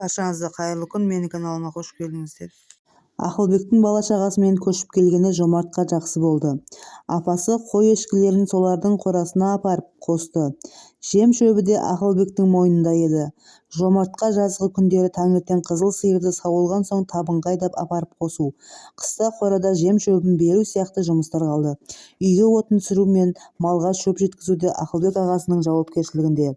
Баршаңызға қайырлы күн, менің каналыма қош келдіңіздер. Ақылбектің бала-шағасымен көшіп келгені Жомартқа жақсы болды. Апасы қой-ешкілерін солардың қорасына апарып қосты. Жем-шөбі де Ақылбектің мойнында еді. Жомартқа жазғы күндері таңертең қызыл сиырды сауылған соң табынға айдап апарып қосу, қыста қорада жем-шөбін беру сияқты жұмыстар қалды. Үйге отын түсіру мен малға шөп жеткізу де Ақылбек ағасының жауапкершілігінде.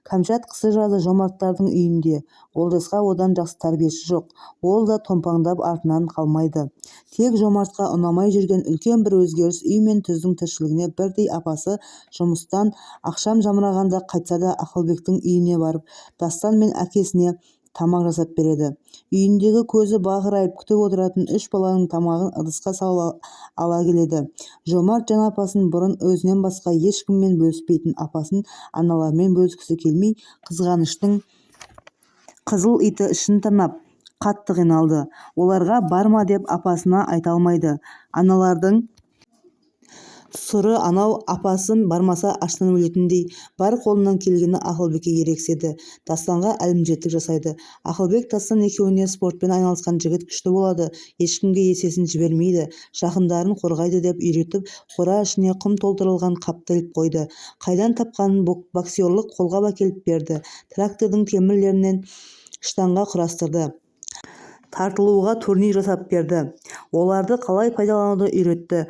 Кәмшат қысы-жазы Жомарттардың үйінде. Олжасқа одан жақсы тәрбиеші жоқ. Ол да томпаңдап артынан қалмайды. Тек Жомартқа ұнамай жүрген үлкен бір өзгеріс үй мен түздің тіршілігіне бірдей. Апасы жұмыстан ақшам жамырағанда қайтса да Ақылбектің үйіне барып, Дастан мен әкесіне тамақ жасап береді. Үйіндегі көзі бағырайып күтіп отыратын 3 баланың тамағын ыдысқа салып ала келеді. Жомарт жан апасын бұрын өзінен басқа ешкіммен бөліспейтін апасын аналармен бөліскісі келмей, қызғаныштың қызыл иті ішін тырнап қатты қиналды. Оларға барма деп апасына айта алмайды. Аналардың сұры анау, апасы бармаса аштан өлетіндей. Бар қолынан келгені Ақылбекке ерегіседі. Дастанға әлімжеттік жасайды. Ақылбек Дастан екеуіне спортпен айналысқан жігіт күшті болады, ешкімге есесін жібермейді, жақындарын қорғайды деп үйретіп, қора ішіне құм толтырылған қапты іліп қойды. Қайдан тапқанын боксерлық қолғап әкеліп берді. Трактордың темірлерінен штанга құрастырды. Тартылуға турник жасап берді. Оларды қалай пайдалануды үйретті.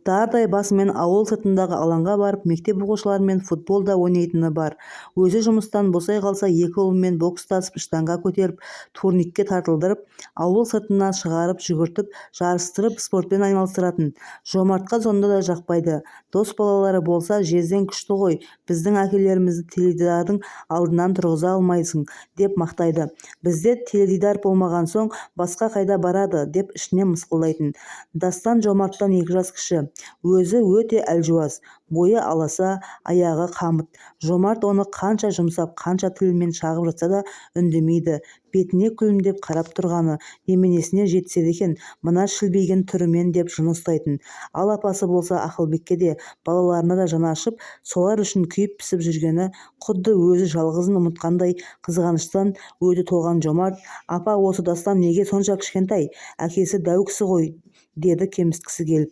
Дардай басымен ауыл сыртындағы алаңға барып, мектеп оқушыларымен футболда ойнайтыны бар. Өзі жұмыстан босай қалса, екі ұлымен бокстасып, штанга көтеріп, турникке тартылдырып, ауыл сыртына шығарып, жүгіртіп, жарыстырып, спортпен айналыстыратын. Жомартқа сонда да жақпайды. Дос балалары болса, жезден күшті ғой, біздің әкелерімізді теледидардың алдынан тұрғыза алмайсың, деп мақтайды. Бізде теледидар болмаған соң, басқа қайда барады, деп ішіне мысқылдайтын. Дастан Жомарттан 2 жас кіші. Өзі өте әлжуаз, бойы аласа, аяғы қамыт. Жомарт оны қанша жұмсап, қанша тілімен шағып жатса да үндемейді. Бетіне күлімдеп қарап тұрғаны неменесіне жетседі екен, мына шілбейген түрімен деп жыны ұстайтын. Ал апасы болса Ақылбекке де, балаларына да жаны ашып, солар үшін күйіп-пісіп жүргені құдды өзі жалғызын ұмытқандай. Қызғаныштан өті толған Жомарт: "Апа, осы Дастан неге сонша кішкентай? Әкесі дәу кісі ғой", деді кемсіткісі келіп.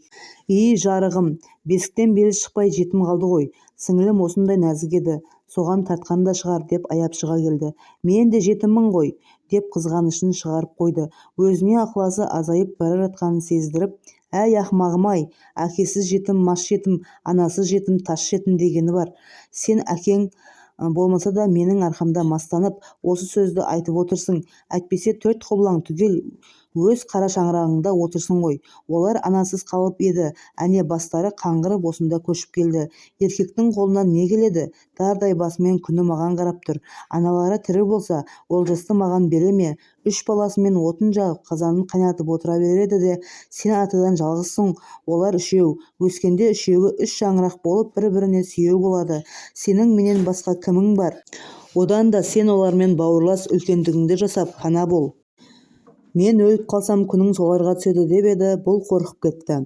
Жарығым, бесіктен белі шықпай жетім қалды ғой. Сіңілім осындай нәзік еді, соған тартқан да шығар, деп аяп шыға келді. "Мен де жетіммін ғой", деп қызғанышын шығарып қойды. Өзіне ықыласы азайып бара жатқанын сездіріп: "Әй ақымағым-ай, әкесіз жетім мас жетім, анасыз жетім тас жетім дегені бар. Сен әкең болмаса да менің арқамда мастанып осы сөзді айтып отырсың. Әйтпесе 4 құбылаң түгел өз қара шаңырағыңда отырсың ғой. Олар анасыз қалып еді, әне бастары қаңғырып осында көшіп келді. Еркектің қолынан не келеді? Дардай басымен күні маған қарап тұр. Аналары тірі болса, Олжасты маған бере ме? 3 баласымен отын жағып, қазанын қайнатып отыра береді де, сен атадан жалғызсың, олар 3, өскенде 3-і 3 шаңырақ болып бір-біріне сүйеу болады. Сенің менен басқа кімің бар? Одан да сен олармен бауырлас, үлкендігіңді жасап, пана бол. Мен өліп қалсам күнің соларға түседі", деп еді. Бұл қорқып кетті.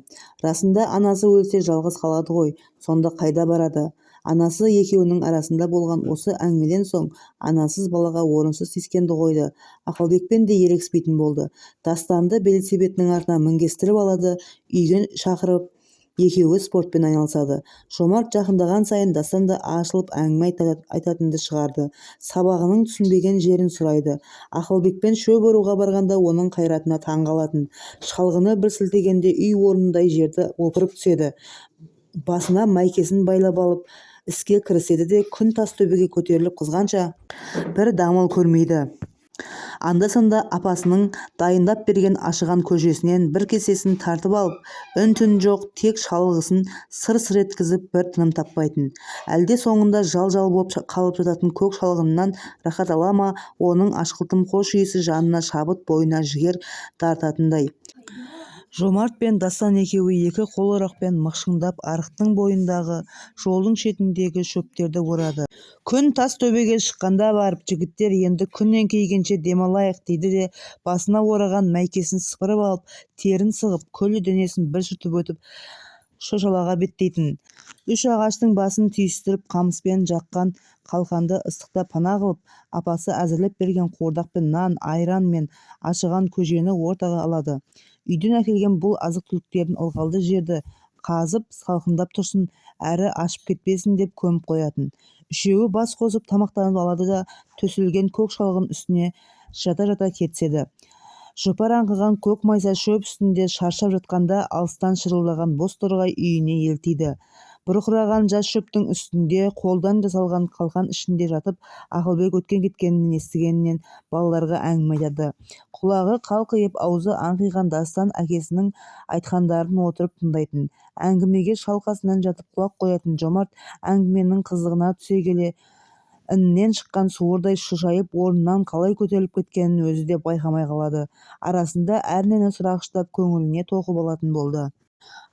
Расында анасы өлсе жалғыз қалады ғой, сонда қайда барады? Анасы екеуінің арасында болған осы әңгімеден соң анасыз балаға орынсыз тиіскенді қойды. Ақылбекпен де ерегіспейтін болды. Дастанды велосипедінің артына мінгестіріп алады, үйге шақырып, екеуі спортпен айналысады. Жомарт жақындаған сайын Дастан да ашылып әңгіме айтатынды шығарды. Сабағының түсінбеген жерін сұрайды. Ақылбекпен шөп оруға барғанда оның қайратына таң қалатын. Шалғыны бір сілтегенде үй орнындай жерді опырып түседі. Басына майкесін байлап алып іске кіріседі де күн тас төбеге көтеріліп қызғанша бір дамыл көрмейді. Анда-санда апасының дайындап берген ашыған көжесінен бір кесесін тартып алып, үн-түн жоқ, тек шалғысын сыр-сыр еткізіп бір тыным таппайтын. Әлде соңында жал-жал болып қалып жататын көк шалғынынан рахат ала ма, оның ашқылтым хош иісі жанына шабыт, бойына жігер дарытатындай. Жомарт пен Дастан екеуі екі қол орақпен мықшыңдап арықтың бойындағы жолдың шетіндегі шөптерді орады. Күн тас төбеге шыққанда барып, жігіттер енді күн еңкейгенше демалайық дейді де, басына ораған майкесін сыпырып алып, терін сығып, күллі денесін бір сүртіп өтіп, шошалаға беттейтін. Үш ағаштың басын түйістіріп қамыспен жаққан қалқанды ыстықта пана қылып, апасы әзірлеп берген қуырдақ пен нан, айран мен ашыған көжені ортаға алады. Үйден әкелген бұл азық-түліктерін ылғалды жерді қазып салқындап тұрсын, әрі ашып кетпесін деп көміп қоятын. Үшеуі бас қосып тамақтанып алады да төселген көк шалғын үстіне жата-жата кетіседі. Жопар аңқыған көк майса шөп үстінде шаршап жатқанда алыстан шырылдаған боз торғай үйіне елтиді. Бұрқыраған жас шөптің үстінде қолдан жасалған қалқан ішінде жатып Ақылбек өткен-кеткенін естігенінен балаларға әңгіме айтады. Құлағы қалқиып, аузы аңқиған дастан әкесінің айтқандарын отырып тыңдайтын. Әңгімеге шалқасынан жатып құлақ қоятын Жомарт әңгіменің қызығына түсе келе іннен шыққан суырдай шошайып орнынан қалай көтеріліп кеткенін өзі де байқамай қалады. Арасында әрнені сұрағыштап көңіліне тоқып алатын болды.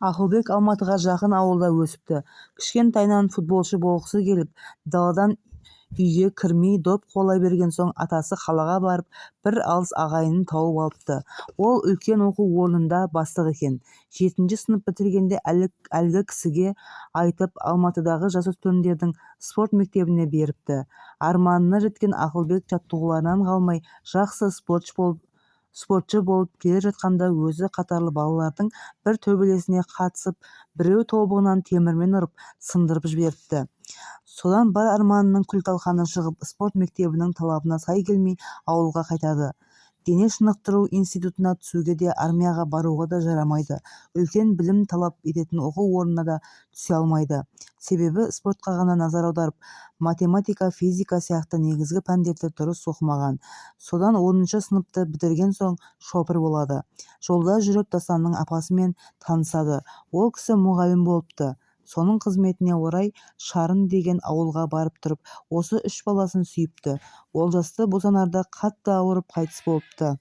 Ақылбек Алматыға жақын ауылда өсіпті. Кішкентайынан футболшы болғысы келіп, даладан үйге кірмей доп қуалай берген соң атасы қалаға барып, бір алыс ағайынын тауып алыпты. Ол үлкен оқу орнында бастық екен. 7-ші сынып бітіргенде әлгі кісіге айтып, Алматыдағы жасөспірімдердің спорт мектебіне беріпті. Арманына жеткен Ақылбек жаттығуларынан қалмай, жақсы спортшы болып келе жатқанда өзі қатарлы балалардың бір төбелесіне қатысып, біреу тобығынан темірмен ұрып, сындырып жіберіпті. Содан бар арманының күл-талқаны шығып, спорт мектебінің талабына сай келмей ауылға қайтады. Дене шынықтыру институтына түсуге де, армияға баруға да жарамайды. Үлкен білім талап ететін оқу орнына да түсе алмайды. Себебі спортқа ғана назар аударып, математика, физика сияқты негізгі пәндерді дұрыс оқымаған. Содан 10-шы сыныпты бітірген соң шопыр болады. Жолда жүріп Дастанның апасымен танысады. Ол кісі мұғалім болыпты. Соның қызметіне орай Шарын деген ауылға барып тұрып, осы 3 баласын сүйіпті. Олжасты босанарда қатты ауырып қайтыс болыпты.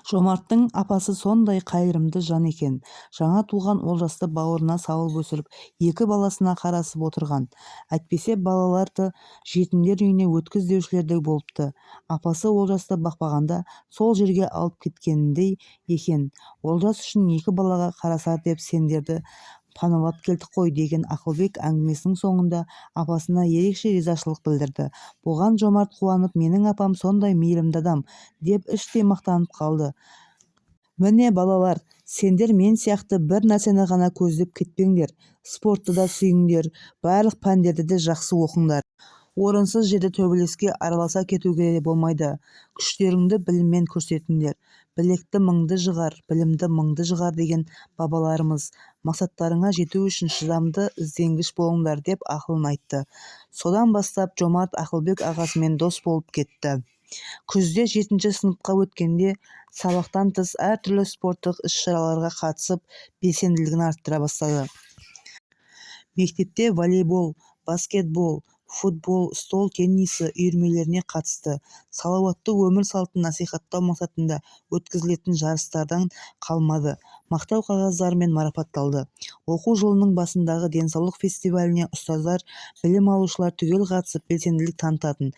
Жомарттың апасы сондай қайырымды жан екен. Жаңа туған Олжасты бауырына салып өсіріп, 2 баласына қарасып отырған. Әйтпесе балаларды жетімдер үйіне өткіз деушілердей болыпты. Апасы Олжасты бақпағанда сол жерге алып кеткеніндей екен. Олжас үшін 2 балаға қарасар деп сендерді паналап келдік қой деген Ақылбек әңгімесінің соңында апасына ерекше ризашылық білдірді. Бұған Жомарт қуанып, менің апам сондай мейірімді адам деп іштей мақтанып қалды. Міне балалар, сендер мен сияқты бір нәрсені ғана көздеп кетпеңдер. Спортты да сүйіңдер, барлық пәндерді де жақсы оқыңдар. Орынсыз жерде төбелеске араласа кетуге де болмайды. Күштеріңді біліммен көрсетіңдер. Білекті мыңды жығар, білімді мыңды жығар деген бабаларымыз. Мақсаттарыңа жету үшін шыдамды ізденгіш болыңдар деп ақылын айтты. Содан бастап Жомарт Ақылбек ағасымен дос болып кетті. Күзде 7-ші сыныпқа өткенде сабақтан тыс әртүрлі спорттық іс-шараларға қатысып, белсенділігін арттыра бастады. Мектепте волейбол, баскетбол, футбол, стол теннисі үйірмелеріне қатысты. Салауатты өмір салтын насихаттау мақсатында өткізілетін жарыстардан қалмады. Мақтау қағаздарымен марапатталды. Оқу жылының басындағы денсаулық фестиваліне ұстаздар, білім алушылар түгел қатысып белсенділік танытатын.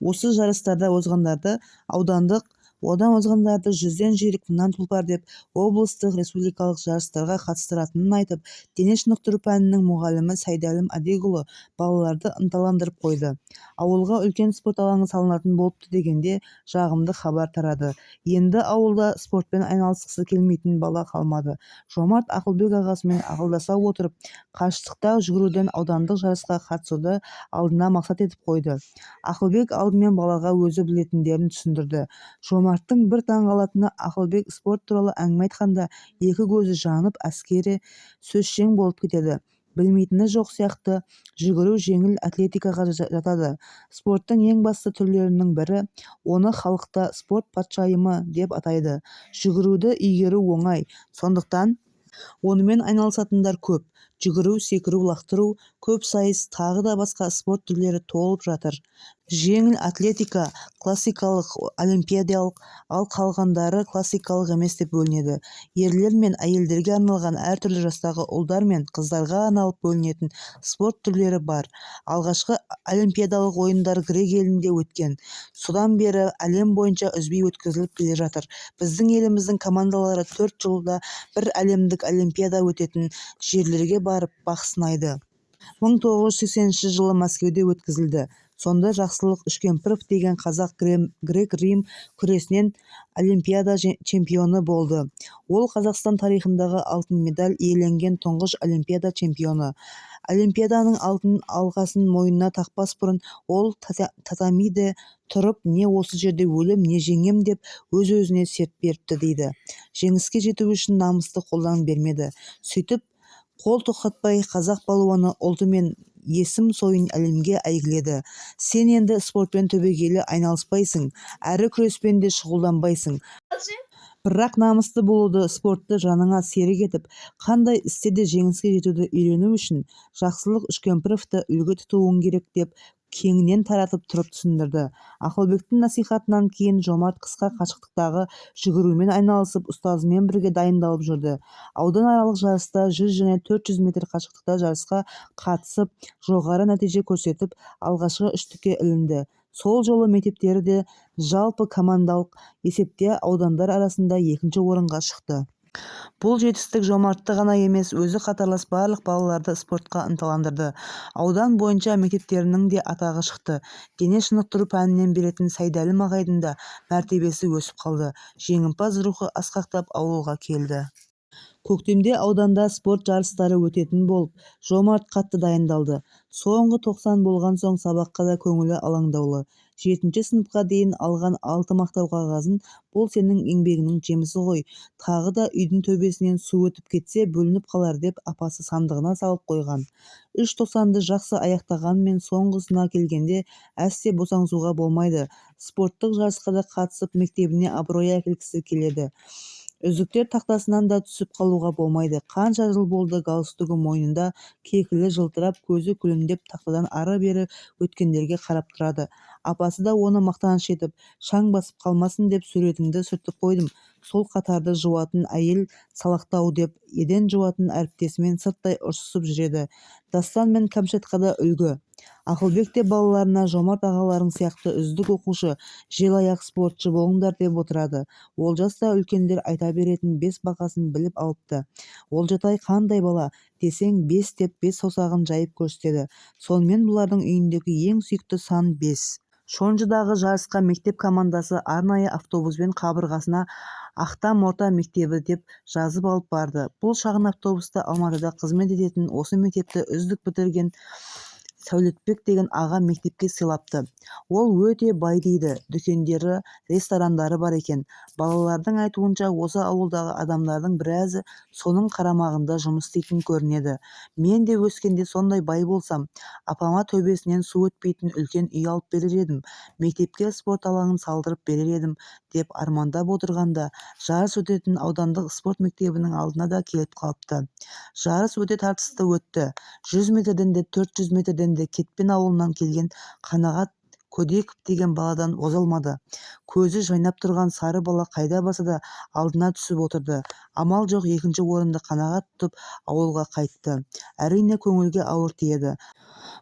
Осы жарыстарда озғандарды аудандық, одан озғандарды 100-ден жүйрік, мыңнан тұлпар деп облыстық, республикалық жарыстарға қатыстыратынын айтып, дене шынықтыру пәнінің мұғалімі Сайдәлім Адегұлы балаларды ынталандырып қойды. Ауылға үлкен спорт алаңы салынатын болыпты дегенде жағымды хабар тарады. Енді ауылда спортпен айналысқысы келмейтін бала қалмады. Жомарт Ақылбек ағасымен ақылдаса отырып, қашықтықта жүгіруден аудандық жарысқа қатысуды алдына мақсат етіп қойды. Ақылбек алдымен балаға өзі білетіндерін түсіндірді. Жомарттың бір таңғалатыны, Ақылбек спорт туралы әңгіме айтқанда 2 көзі жанып, әскери сөзшең болып кетеді. Білмейтіні жоқ сияқты, жүгіру жеңіл атлетикаға жатады. Спорттың ең басты түрлерінің бірі, оны халықта спорт патшайымы деп атайды. Жүгіруді игеру оңай, сондықтан онымен айналысатындар көп. жүгіру, секіру, лақтыру, көп сайыс, тағы да басқа спорт түрлері толып жатыр. Жеңіл атлетика классикалық, олимпиадалық, ал қалғандары классикалық емес деп бөлінеді. Ерлер мен әйелдерге арналған әртүрлі жастағы ұлдар мен қыздарға арналып бөлінетін спорт түрлері бар. Алғашқы олимпиадалық ойындар грек елінде өткен. Содан бері әлем бойынша үзбей өткізіліп келе жатыр. Біздің еліміздің командалары 4 жылда бір әлемдік олимпиада өтетін жерлерге барып бақ сынайды. 1980 жылы Мәскеуде өткізілді. Сонда Жақсылық Үшкемпіров деген қазақ грек-рим күресінен олимпиада чемпионы болды. Ол Қазақстан тарихындағы алтын медаль иеленген тұңғыш олимпиада чемпионы. Олимпиаданың алтын алқасын мойнына тақпас бұрын ол татамиде тұрып, не осы жерде өлім, не жеңем деп өз-өзіне серт беріпті дейді. Жеңіске жету үшін намысты қолдан бермеді. Сөйтіп, қол тоқтатпай қазақ балуаны ұлты мен есім сойын әлемге әйгіледі. Сен енді спортпен түбегейлі айналыспайсың, әрі күреспен де шұғылданбайсың. Бірақ намысты болуды, спортты жаныңа серік етіп, қандай істе де жеңіске жетуді үйрену үшін Жақсылық Үшкемпіровті үлгі тұтуың керек деп кеңінен таратып тұрып түсіндірді. Ақылбектің насихатынан кейін Жомарт қысқа қашықтықтағы жүгірумен айналысып, ұстазымен бірге дайындалып жүрді. Ауданаралық жарыста 100 және 400 метр қашықтықта жарысқа қатысып, жоғары нәтиже көрсетіп, алғашқы үштікке ілінді. Сол жолы мектептері де жалпы командалық есепте аудандар арасында екінші орынға шықты. Бұл жетістік Жомартты ғана емес, өзі қатарлас барлық балаларды спортқа ынталандырды. Аудан бойынша мектептерінің де атағы шықты. Дене шынықтыру пәнінен беретін Сайдәлім ағайдың да мәртебесі өсіп қалды. Жеңімпаз рухы асқақтап ауылға келді. Көктемде ауданда спорт жарыстары өтетін болып, Жомарт қатты дайындалды. Соңғы 90 болған соң сабаққа да көңілі алаңдаулы. 7-ші сыныпқа дейін алған 6 мақтау қағазын, бұл сенің еңбегінің жемісі ғой, тағы да үйдің төбесінен су өтіп кетсе бөлініп қалар деп апасы сандығына салып қойған. 3 90-ды жақсы аяқтағанмен соңғысына келгенде әсте босаңсуға болмайды. Спорттық жарысқа да қатысып мектебіне абырой әкелгісі келеді. Үздіктер тақтасынан да түсіп қалуға болмайды. Қанша жыл болды галстугы мойнында, кекілі жылтырап, көзі күлімдеп тақтадан ары-бері өткендерге қарап тұрады. Апасы да оны мақтаныш етіп, шаң басып қалмасын деп суретіңді сүртіп қойдым. Сол қатарды жуатын әйел салақтау деп, еден жуатын әріптесімен сырттай ұрсысып жүреді. Дастан мен Кәмшатқа да үлгі. Ақылбек те балаларына Жомарт ағаларың сияқты үздік оқушы, желаяқ спортшы болыңдар деп отырады. Олжас та үлкендер айта беретін 5 бақасын біліп алыпты. Олжатай қандай бала десең 5 деп 5 саусағын жайып көрсетеді. Сонымен бұлардың үйіндегі ең сүйікті сан 5. Шонжыдағы жарысқа мектеп командасы арнайы автобуспен қабырғасына Ақтам орта мектебі деп жазып алып барды. Бұл шағын автобуста Алматыда қызмет ететін осы мектепті үздік бітірген Сәулетбек деген аға мектепке сыйлапты. Ол өте бай дейді, дүкендері, ресторандары бар екен. Балалардың айтуынша осы ауылдағы адамдардың біразы соның қарамағында жұмыс істейтін көрінеді. Мен де өскенде сондай бай болсам, апама төбесінен су өтпейтін үлкен үй алып берер едім, мектепке спорт алаңын салдырып берер едім деп армандап отырғанда, жарыс өтетін аудандық спорт мектебінің алдына да келіп қалыпты. Жарыс өте тартысты өтті. 100 метрден де 400 метрден де Кетпен ауылынан келген Қанағат Көдеков деген баладан озалмады. Көзі жайнап тұрған сары бала қайда барса да алдына түсіп отырды. Амал жоқ, екінші орынды Қанағат тұтып ауылға қайтты. Әрине көңілге ауыр тиеді.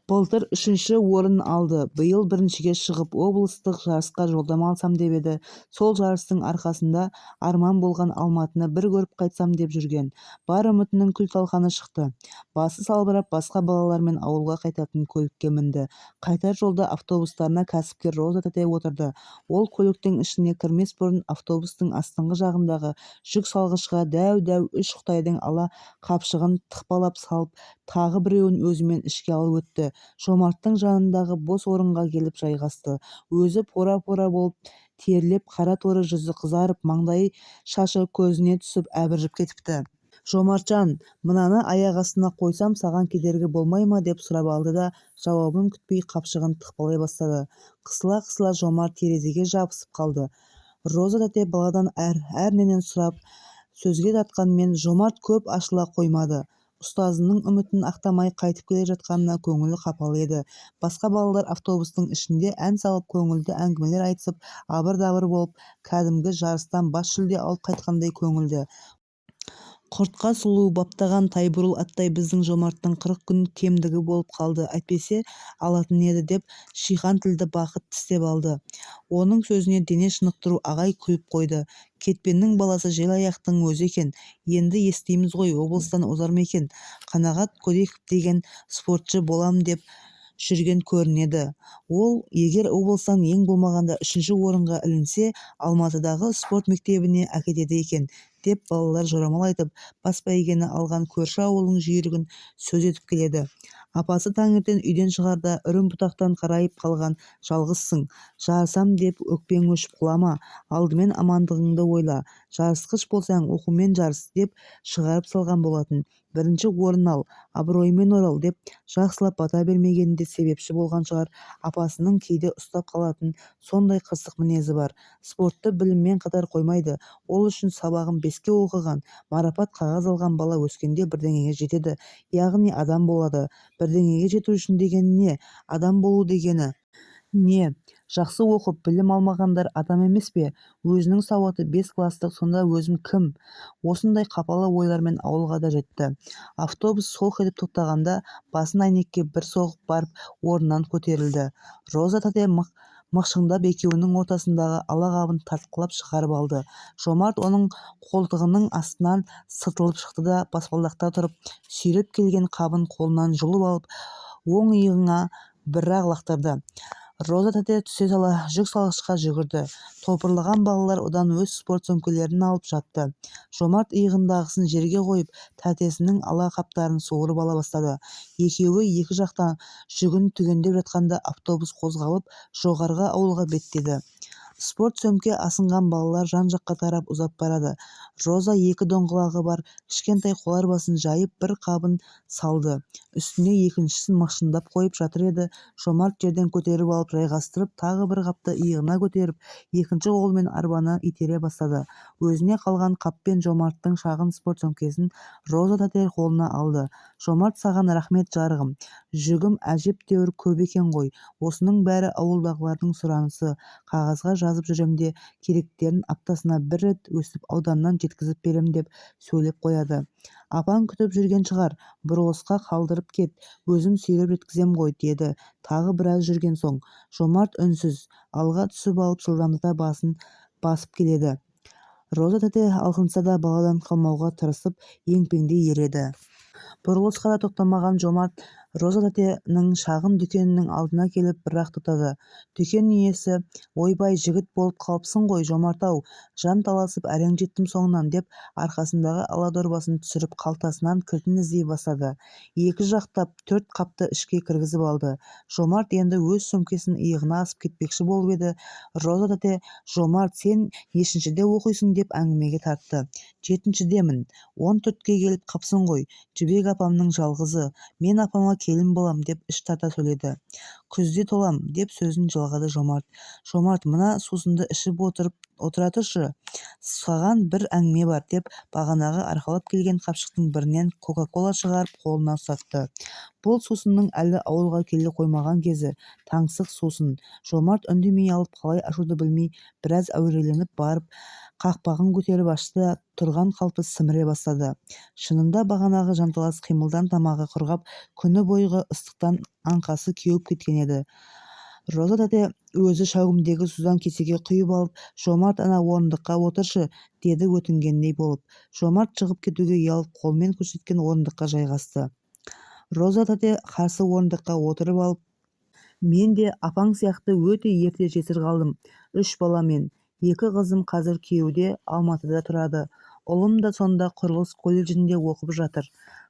Былтыр 3-ші орын алды. Биыл 1-шіге шығып облыстық жарысқа жолдама алсам деп еді. Сол жарыстың арқасында арман болған Алматыны бір көріп қайтсам деп жүрген. Бар үмітінің күл-талқаны шықты. Басы салбырап басқа балалармен ауылға қайтатын көлікке мінді. Қайтар жолда автобустарына кәсіпкер Роза тәте отырды. Ол көліктің ішіне кірмес бұрын автобустың астыңғы жағындағы жүк салғышқа дәу-дәу 3 Қытайдың ала қапшығын тықпалап салып, тағы біреуін өзімен ішке алып өтті. Жомарттың жанындағы бос орынға келіп жайғасты. Өзі пора-пора болып терлеп, қара торы жүзі қызарып, маңдайы шашы көзіне түсіп әбіржіп кетіпті. Жомартжан, мынаны аяқ астына қойсам саған кедергі болмай ма деп сұрап алды да, жауабын күтпей қапшығын тықпалай бастады. Қысыла-қысыла Жомарт терезеге жабысып қалды. Роза тәте баладан әрненен сұрап сөзге тартқанмен Жомарт көп ашыла қоймады. ұстазының үмітін ақтамай қайтып келе жатқанына көңілі қапалы еді. Басқа балалар автобустың ішінде ән салып, көңілді әңгімелер айтысып, абыр-дабыр болып, кәдімгі жарыстан бас жүлде алып қайтқандай көңілді. Құртқа сұлу баптаған тайбурыл аттай біздің Жомарттың 40 күн кемдігі болып қалды, әйтпесе алатын еді деп шиқан тілді Бақыт тістеп алды. Оның сөзіне дене шынықтыру ағай күліп қойды. Кетпеннің баласы желаяқтың өзі екен. Енді естиміз ғой, облыстан озар ма екен. Қанағат Көреков деген спортшы болам деп жүрген көрінеді. Ол егер облыстан ең болмағанда 3-ші орынға ілінсе, Алматыдағы спорт мектебіне әкетеді екен, деп балалар жорамал айтып, бас бәйгені алған көрші ауылдың жүйрігін сөз етіп келеді. Апасы таңертең үйден шығарда үрім-бұтақтан қарайып қалған жалғызсың. Жарысам деп өкпең өшіп құлама, алдымен амандығыңды ойла. Жарысқыш болсаң оқумен жарыс деп шығарып салған болатын. 1-ші орын ал, абыроймен орал деп жақсылап бата бермегенде себепші болған шығар. Апасының кейде ұстап қалатын сондай қырсық мінезі бар. Спортты біліммен қатар қоймайды. Ол үшін сабағын 5-ке оқыған, марапат қағаз алған бала өскенде бірдеңеге жетеді, яғни адам болады. Бірдеңеге жету үшін дегені не? Адам болу дегені не? Жақсы оқып білім алмағандар адам емес пе? Өзінің сауаты 5 кластық, сонда өзім кім? Осындай қапалы ойлармен ауылға да жетті. Автобус солқ етіп тоқтағанда басын әйнекке бір соғып барып орнынан көтерілді. Роза тәте мықшыңдап екеуінің ортасындағы ала қабын тартқылап шығарып алды. Жомарт оның қолтығының астынан сытылып шықты да баспалдақта тұрып, сүйреп келген қабын қолынан жұлып алып, оң иығына бір-ақ лақтырды. Роза тәте түсе сала жүк салғышқа жүгірді. Топырлаған балалар одан өз спорт сөмкелерін алып жатты. Жомарт иығындағысын жерге қойып, тәтесінің ала қаптарын суырып ала бастады. Екеуі екі жақтан жүгін түгендеп жатқанда автобус қозғалып, жоғарғы ауылға беттеді. Спорт сөмке асынған балалар жан-жаққа тарап ұзап барады. Роза 2 доңғылағы бар кішкентай қоларбасын жайып бір қабын салды. Үстіне екіншісін мықшындап қойып жатыр еді. Жомарт жерден көтеріп алып жайғастырып, тағы бір қапты иығына көтеріп, екінші қолмен арбаны итере бастады. Өзіне қалған қаппен Жомарттың шағын спорт сөмкесін Роза тәте қолына алды. Жомарт, саған рахмет жарығым. Жүгім әжептәуір көп екен ғой. Осының бәрі ауылдағылардың сұранысы. Қағазға жазып жүремде, керектерін аптасына 1 рет өстіп ауданнан жеткізіп берем деп сөйлеп қояды. Апаң күтіп жүрген шығар, бұрылысқа қалдырып кет, өзім сүйреп жеткізем ғой, деді. Тағы біраз жүрген соң Жомарт үнсіз алға түсіп алып жылдамдата басын басып келеді. Роза тәте алқынса да баладан қалмауға тырысып еңпеңдей ереді. Бұрылысқа да тоқтамаған Жомарт Роза тәтенің шағын дүкенінің алдына келіп бір-ақ тоқтады. Дүкен иесі, ойбай жігіт болып қалыпсың ғой Жомарт-ау, жан таласып әрең жеттім соңынан, деп арқасындағы ала дорбасын түсіріп қалтасынан кілтін іздей бастады. 2 жақтап 4 қапты ішке кіргізіп алды. Жомарт енді өз сөмкесін иығына асып кетпекші болып еді. Роза тәте, Жомарт, сен нешіншіде оқисың деп әңгімеге тартты. 7-шідемін, 14-ке келіп қапсың ғой, Жібек апамның жалғызы, мен апама келін болам деп іш тарта сөйледі. Күзде толам деп сөзін жалғады Жомарт. Жомарт, мына сусынды ішіп отыра тұршы. Саған бір әңгіме бар, деп бағанағы арқалап келген қапшықтың бірінен кока-кола шығарып қолына ұстатты. Бұл сусынның әлі ауылға келе қоймаған кезі, таңсық сусын. Жомарт үндемей алып, қалай ашуды білмей, біраз әуреленіп барып, қақпағын көтеріп ашты да тұрған қалпы сіміре бастады. Шынында бағанағы жанталас қимылдан тамағы құрғап, күні бойғы ыстықтан аңқасы кеуіп кеткен еді. Роза тәте өзі шәугімдегі судан кесеге құйып алып, Жомарт, ана орындыққа отыршы, деді өтінгендей болып. Жомарт шығып кетуге ұялып қолмен көрсеткен орындыққа жайғасты. Роза тәте қарсы орындыққа отырып алып, мен де апаң сияқты өте ерте жесір қалдым. 3 баламен, 2 қызым қазір күйеуде Алматыда тұрады. Ұлым да сонда құрылыс колледжінде оқып жатыр.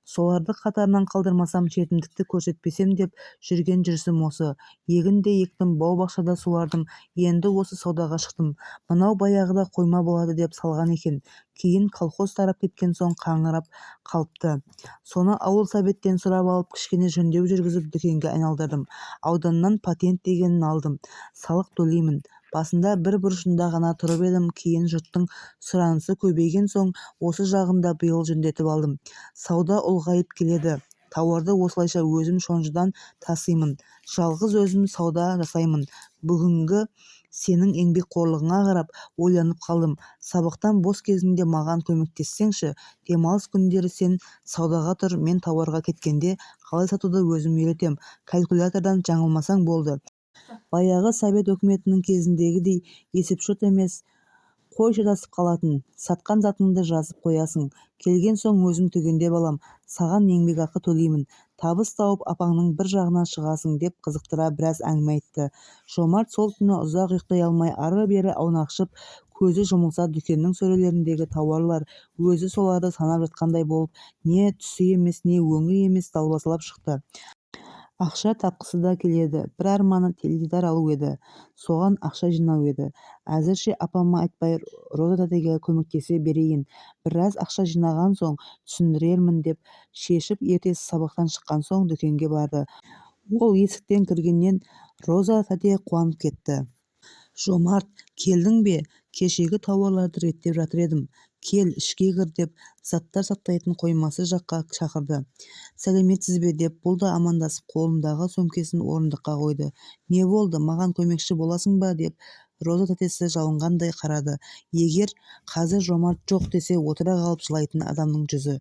Соларды қатарынан қалдырмасам, жетімдікті көрсетпесем деп жүрген жүрісім осы. Егін де ектім, бау-бақшада суардым, енді осы саудаға шықтым. Мынау баяғыда қойма болады деп салған екен. Кейін колхоз тарап кеткен соң қаңырап қалыпты. Соны ауыл советтен сұрап алып, кішкене жөндеу жүргізіп дүкенге айналдырдым. Ауданнан патент дегенін алдым. Салық төлеймін. Басында бір бұрышында ғана тұрып едім, кейін жұрттың сұранысы көбейген соң осы жағында биыл жөндетіп алдым. Сауда ұлғайып келеді. Тауарды осылайша өзім шонжыдан тасимын. Жалғыз өзім сауда жасаймын. Бүгінгі сенің еңбекқорлығыңа қарап ойланып қалдым. Сабақтан бос кезіңде маған көмектессеңші. Демалыс күндері сен саудаға тұр, мен тауарға кеткенде қалай сатуды өзім үйретем. Калькулятордан жаңылмасаң болды. Баяғы Совет өкіметінің кезіндегідей есепшот емес, қой шатасып қалатын. Сатқан затыңды жазып қоясың. Келген соң өзім түгендеп алам. Саған еңбекақы төлеймін. Табыс тауып апаңның бір жағына шығасың деп қызықтыра біраз әңгіме айтты. Жомарт сол түні ұзақ ұйықтай алмай ары-бері аунақшып, көзі жұмылса дүкеннің сөрелеріндегі тауарлар өзі соларды санап жатқандай болып, не түсі емес, не өңі емес далбасалап шықты. Ақша тапқысы да келеді. Бір арманы теледидар алу еді. Соған ақша жинау еді. Әзірше апама айтпай Роза тәтеге көмектесе берейін. Біраз ақша жинаған соң түсіндірермін деп шешіп ертесі сабақтан шыққан соң дүкенге барды. Ол есіктен кіргеннен Роза тәте қуанып кетті. Жомарт, келдің бе? Кешегі тауарларды реттеп жатыр едім. Кел, ішке кір деп заттар сақтайтын қоймасы жаққа шақырды. Сәлеметсіз бе деп бұл да амандасып қолындағы сөмкесін орындыққа қойды. Не болды, маған көмекші боласың ба деп Роза тәтесі жалынғандай қарады. Егер қазір Жомарт жоқ десе отыра қалып жылайтын адамның жүзі.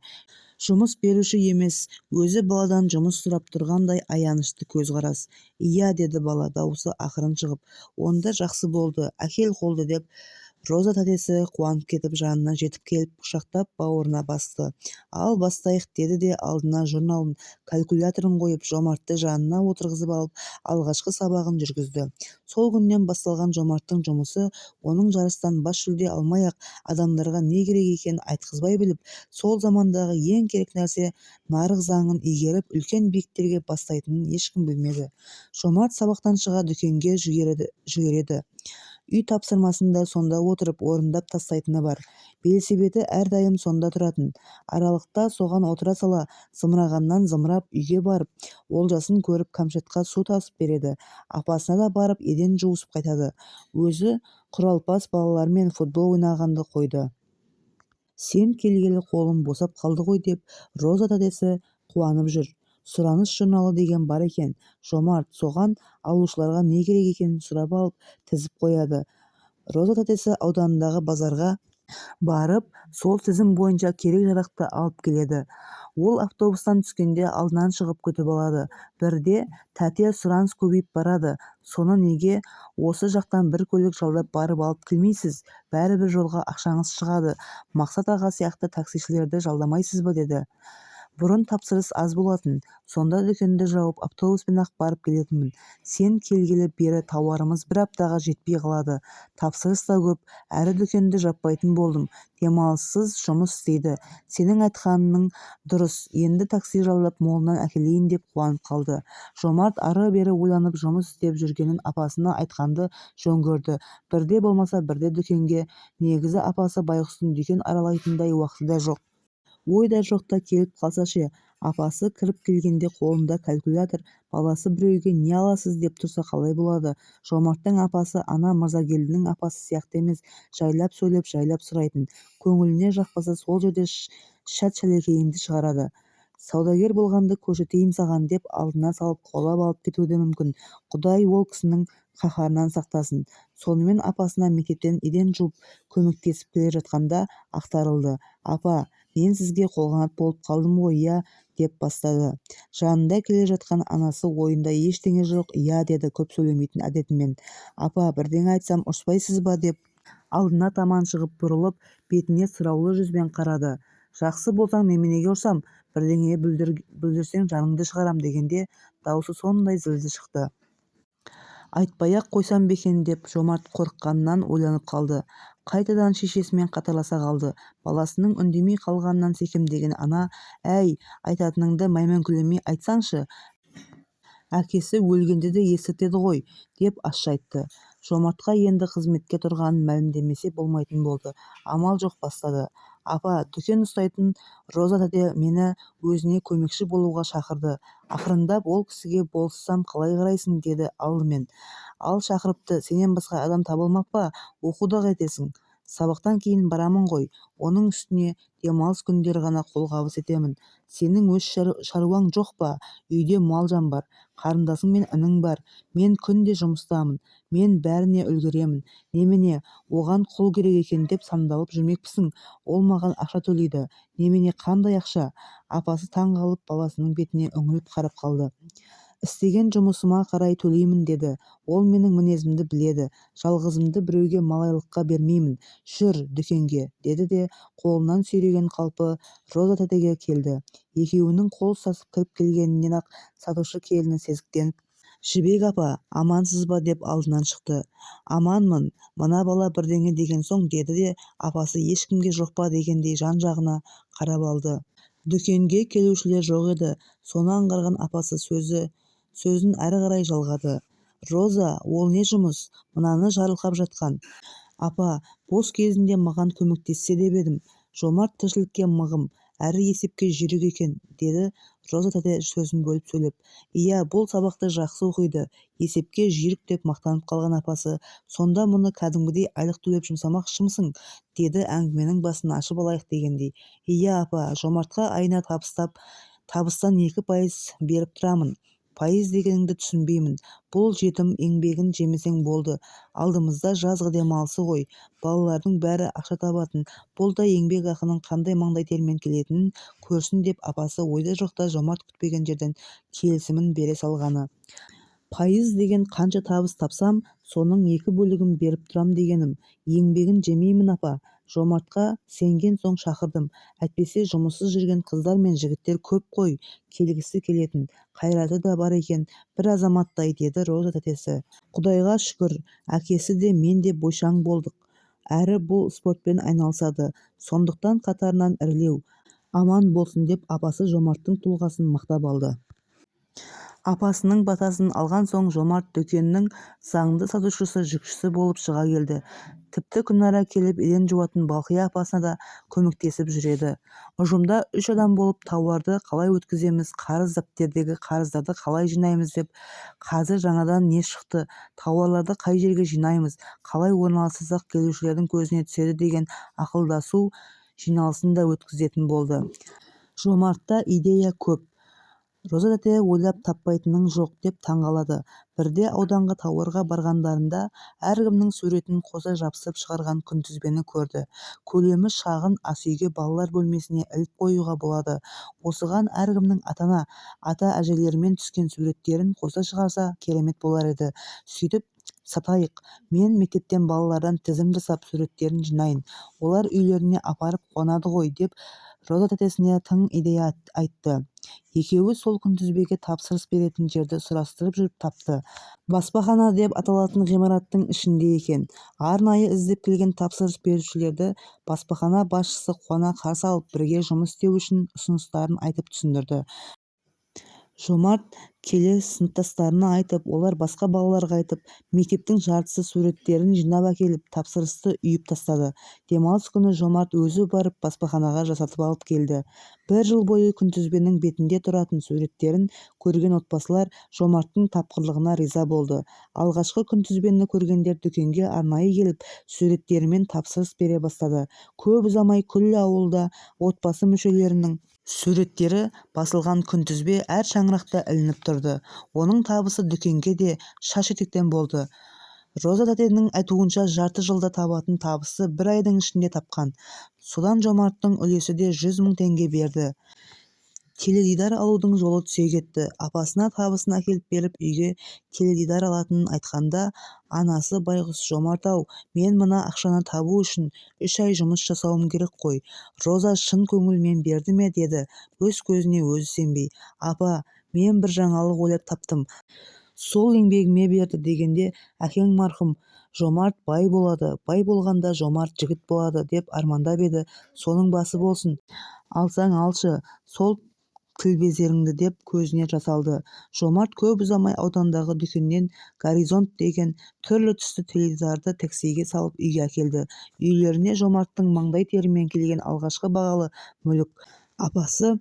Жұмыс беруші емес, өзі баладан жұмыс сұрап тұрғандай аянышты көзқарас. Иә, деді бала дауысы ақырын шығып. Онда жақсы болды, әкел қолды деп Роза тәтесі қуанып кетіп жанына жетіп келіп құшақтап бауырына басты. Ал бастайық деді де алдына журналын, калькуляторын қойып Жомартты жанына отырғызып алып алғашқы сабағын жүргізді. Сол күннен басталған Жомарттың жұмысы оның жарыстан бас жүлде алмай-ақ адамдарға не керек екенін айтқызбай біліп, сол замандағы ең керек нәрсе нарық заңын игеріп үлкен биіктерге бастайтынын ешкім білмеді. Жомарт сабақтан шыға дүкенге жүгіреді. Үй тапсырмасын да сонда отырып орындап тастайтыны бар. Велосипеді әрдайым сонда тұратын. Аралықта соған отыра сала, зымырағаннан зымырап үйге барып, олжасын көріп Кәмшатқа су тасып береді. Апасына да барып еден жуысып қайтады. Өзі құралпас балалармен футбол ойнағанды қойды. Сен келгелі қолым босап қалды ғой деп Роза тәтесі қуанып жүр. Сұраныс журналы деген бар екен. Жомарт соған алушыларға не керек екенін сұрап алып тізіп қояды. Роза тәтесі ауданындағы базарға барып, сол тізім бойынша керек-жарақты алып келеді. Ол автобустан түскенде алдынан шығып күтіп алады. Бірде тәте сұраныс көбейіп барады. Соны неге осы жақтан бір көлік жалдап барып алып келмейсіз? Бәрібір жолға ақшаңыз шығады. Мақсат аға сияқты таксишілерді жалдамайсыз ба деді. Бұрын тапсырыс аз болатын. Сонда дүкенді жауып автобуспен-ақ барып келетінмін. Сен келгелі бері тауарымыз бір аптаға жетпей қалады. Тапсырыс та көп, әрі дүкенді жаппайтын болдым. Демалыссыз жұмыс істейді. Сенің айтқанының дұрыс. Енді такси жалдап молынан әкелейін деп қуанып қалды. Жомарт ары-бері ойланып жұмыс істеп жүргенін апасына айтқанды жөн көрді. Бірде болмаса бірде дүкенге. Негізі апасы байғұстың дүкен аралайтындай уақыты да жоқ. Ой да жоқта келіп қалса ше. Апасы кіріп келгенде қолында калькулятор. Баласы біреуге не аласыз деп тұрса қалай болады? Жомарттың апасы ана Мырзагелдінің апасы сияқты емес, жайлап сөйлеп, жайлап сұрайтын. Көңіліне жақпаса сол жерде шәт-шәлекейіңді шығарады. Саудагер болғанды көрсетейін саған деп алдына салып қуалап алып кетуі мүмкін. Құдай ол кісінің қаһарынан сақтасын. Сонымен апасына мектептен еден жуып көмектесіп келе жатқанда ақтарылды. Апа, мен сізге қолғанат болып қалдым ғой, иә, деп бастады. Жанында келе жатқан анасы ойында ештеңе жоқ, иә деді көп сөйлемейтін әдетімен. Апа, бірдеңе айтсам ұрыспайсыз ба деп алдына таман шығып бұрылып, бетіне сұраулы жүзбен қарады. Жақсы болсаң неменеге ұрсам, бірдеңе бүлдірсең жаныңды шығарам дегенде даусы сондай зілді шықты. Айтпай-ақ қойсам бекен деп Жомарт қорыққанынан ойланып қалды. Қайтадан шешесімен қатарласа қалды. Баласының үндемей қалғанынан секемдеген ана, әй, айтатыныңды мәймөңкелемей айтсаңшы, әкесі өлгенде де естіртеді ғой, деп ащы айтты. Жомартқа енді қызметке тұрғанын мәлімдемесе болмайтын болды. Амал жоқ бастады. Апа, дүкен ұстайтын Роза тәте мені өзіне көмекші болуға шақырды. Ақырындап ол кісіге болыссам қалай қарайсың деді алдымен. ал шақырыпты, сенен басқа адам табылмақ па, оқуды қайтесің? Сабақтан кейін барамын ғой, оның үстіне демалыс күндері ғана қолғабыс етемін. Сенің өз шаруаң жоқ па? Үйде мал-жан бар, қарындасың мен інің бар. Мен күнде жұмыстамын, мен бәріне үлгеремін. Немене, оған құл керек екен деп сандалып жүрмекпісің? Ол маған ақша төлейді. Немене, қандай ақша? Апасы таң қалып баласының бетіне үңіліп қарап қалды. Істеген жұмысыма қарай төлеймін деді. Ол менің мінезімді біледі. Жалғызымды біреуге малайлыққа бермеймін. Жүр дүкенге, деді де қолынан сүйреген қалпы Роза тәтеге келді. Екеуінің қол ұстасып кіріп келгенінен-ақ сатушы келіні сезіктеніп, «Жібек апа, амансыз ба?» деп алдынан шықты. «Аманмын, мына бала бірдеңе деген соң», деді де апасы ешкімге жоқ па дегендей жан-жағына қарап алды. Дүкенге келушілер жоқ еді. Соны аңғарған апасы сөзін әрі қарай жалғады. «Роза, ол не жұмыс? Мынаны жарылқап жатқан. Апа, бос кезінде маған көмектессе деп едім. Жомарт тіршілікке мығым, әрі есепке жүйрік екен», деді Роза тәте сөзін бөліп сөйлеп. «Иә, бұл сабақты жақсы оқиды. Есепке жүйрік деп мақтанып қалған апасы. Сонда мұны кәдімгідей айлық төлеп жұмсамақшымысың?» деді әңгіменің басын ашып алайық дегендей. «Иә апа, Жомартқа айына табыстан 2% беріп тұрамын. Пайыз дегеніңді түсінбеймін. Бұл жетім еңбегін жемесең болды. Алдымызда жазғы демалысы ғой. Балалардың бәрі ақша табатын. Бұл да еңбек ақының қандай маңдай термен келетінін көрсін», деп апасы ойда жоқта Жомарт күтпеген жерден келісімін бере салғаны. «Пайыз деген қанша табыс тапсам, соның 2 бөлігін беріп тұрам дегенім. Еңбегін жемеймін апа. Жомартқа сенген соң шақырдым. Әйтпесе жұмыссыз жүрген қыздар мен жігіттер көп қой, келгісі келетін. Қайраты да бар екен, бір азаматтай», деді Роза тәтесі. «Құдайға шүкір, әкесі де мен де бойшаң болдық. Әрі бұл спортпен айналысады. Сондықтан қатарынан ірілеу. Аман болсын», деп апасы Жомарттың тұлғасын мақтап алды. Апасының батасын алған соң Жомарт дүкеннің заңды сатушысы, жүкшісі болып шыға келді. Тіпті күнара келіп еден жуатын Балқия апасына да көмектесіп жүреді. Ұжымда 3 адам болып тауарды қалай өткіземіз, қарыз дәптердегі қарыздарды қалай жинаймыз деп, қазір жаңадан не шықты, тауарларды қай жерге жинаймыз, қалай орналастырсақ келушілердің көзіне түседі деген ақылдасу жиналысын да өткізетін болды. Жомартта идея көп. Роза тәте ойлап таппайтының жоқ деп таңғалады. Бірде ауданға тауарға барғандарында әркімнің суретін қоса жабысып шығарған күнтізбені көрді. Көлемі шағын асүйге балалар бөлмесіне іліп қоюға болады. Осыған әркімнің ата-әжелерімен түскен суреттерін қоса шығарса керемет болар еді. Сөйтіп, сатайық, мен мектептен балалардан тізім жасап суреттерін жинайын. Олар үйлеріне апарып қуанады ғой, деп Роза тәтесіне тың идея айтты. Екеуі сол күнтізбеге тапсырыс беретін жерді сұрастырып жүріп тапты. Баспахана деп аталатын ғимараттың ішінде екен. Арнайы іздеп келген тапсырыс берушілерді баспахана басшысы қуана қарсы алып, бірге жұмыс істеу үшін ұсыныстарын айтып түсіндірді. Жомарт келе сыныптастарына айтып, олар басқа балаларға айтып, мектептің жартысы суреттерін жинап әкеліп, тапсырысты үйіп тастады. Демалыс күні Жомарт өзі барып баспаханаға жасатып алып келді. 1 жыл бойы күнтізбенің бетінде тұратын суреттерін көрген отбасылар Жомарттың тапқырлығына риза болды. Алғашқы күнтізбені көргендер дүкенге арнайы келіп, суреттерімен тапсырыс бере бастады. Көп ұзамай күллі ауылда отбасы мүшелерінің суреттері басылған күнтізбе әр шаңырақта ілініп тұрды. Оның табысы дүкенге де шаш етектен болды. Роза тәтенің айтуынша жарты жылда табатын табысы 1 айдың ішінде тапқан. Содан Жомарттың үлесі де 100 000 теңге берді. Теледидар алудың жолы түсе кетті. Апасына табысын әкеліп беріп, үйге теледидар алатынын айтқанда, анасы байғұс: «Жомарт-ау, мен мына ақшаны табу үшін 3 ай жұмыс жасауым керек қой. Роза шын көңілмен берді ме?» деді, өз көзіне өзі сенбей. «Апа, мен бір жаңалық ойлап таптым. Сол еңбегіме берді», дегенде әкең марқұм Жомарт бай болады, бай болғанда Жомарт жігіт болады деп армандап еді. Соның басы болсын. Алсаң алшы, сол кілбезеріңді, деп көзіне жас алды. Жомарт көп ұзамай аудандағы дүкеннен «Горизонт» деген түрлі түсті теледидарды таксиге салып үйге әкелді. Үйлеріне Жомарттың маңдай терімен келген алғашқы бағалы мүлік. Апасы: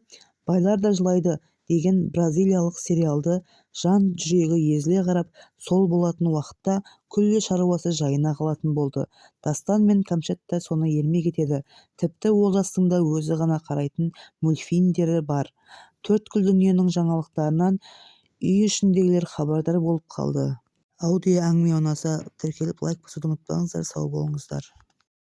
«Байлар да жылайды», деген бразилиялық сериалды жан жүрегі езіле қарап сол болатын уақытта күллі шаруасы жайына қалатын болды. Дастан мен Кәмшат та соны ермек етеді. Тіпті Олжастың да өзі ғана қарайтын мультфильмдері бар. Төрткүл дүниенің жаңалықтарынан үй ішіндегілер хабардар болып қалды. Аудио әңгіме ұнаса тіркеліп лайк басуды ұмытпаңыздар. Сау болыңыздар.